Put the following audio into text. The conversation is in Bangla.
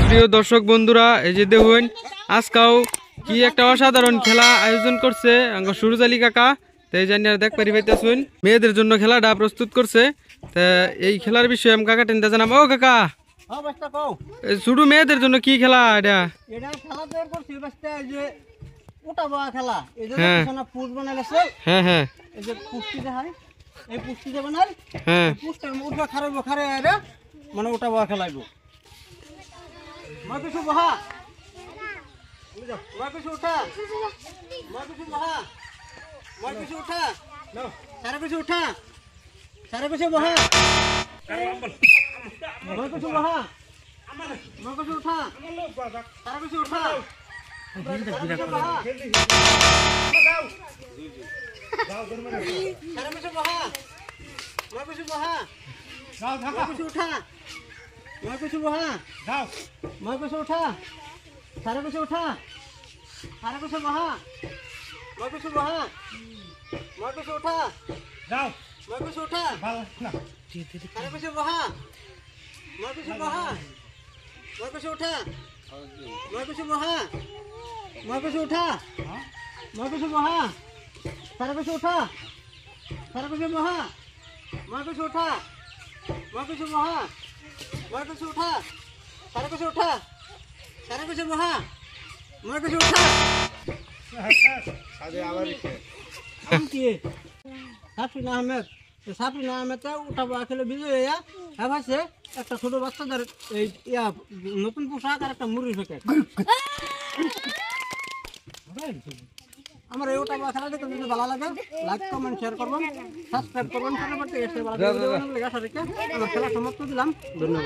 প্রিয় দর্শক বন্ধুরা, এই যে দেখুন আজকাও কি একটা অসাধারণ খেলা আয়োজন করছে সুরজ আলী কাকা। তাই জানি আর দেখ পারি পাইতেছুন মেয়েদের জন্য খেলাটা প্রস্তুত করছে। তা এই খেলার বিষয়ে আমি কাকা টেনতে জানাবো। ও কাকা, শুধু মেয়েদের জন্য কি খেলা এটা? হ্যাঁ হ্যাঁ, মানে ওটা বয়া খেলাইব। বহা উঠা, উঠা, সারা কিছু উঠা, সারা কিছু বহা, কিছু বহা, কিছু উঠা, সারা কিছু উঠা, সারা কিছু বহা, কিছু বহা, কিছু উঠা, কিছু বহা, কিছু উঠা, সারা কিছু উঠা, সারা কিছু বহা, কিছু বহা, কিছু উঠা, কিছু উঠা, সারা কিছু বহা, কিছু বহা, কিছু উঠা, কিছু বহা, কিছু উঠা, কিছু বহা, সারা কিছু উঠা, সারা কিছু বহা, কিছু উঠা, কিছু বহা, কিছু উঠা, সারা কিছু উঠা, সারা কিছু বহা, কিছু উঠা। সাফরিন আহমেদ উঠাবো আসলে বিজয় ভাবছে একটা ছোট বাচ্চাদের এই নতুন পোশাক আর একটা মুরগি প্যাকেট। আমার এই ওটা খেলা দেখতে যদি ভালো লাগে লাইক কমেন্ট শেয়ার করবেন, সাবস্ক্রাইব করবেন। পরবর্তী আমার খেলা সমাপ্ত দিলাম। ধন্যবাদ।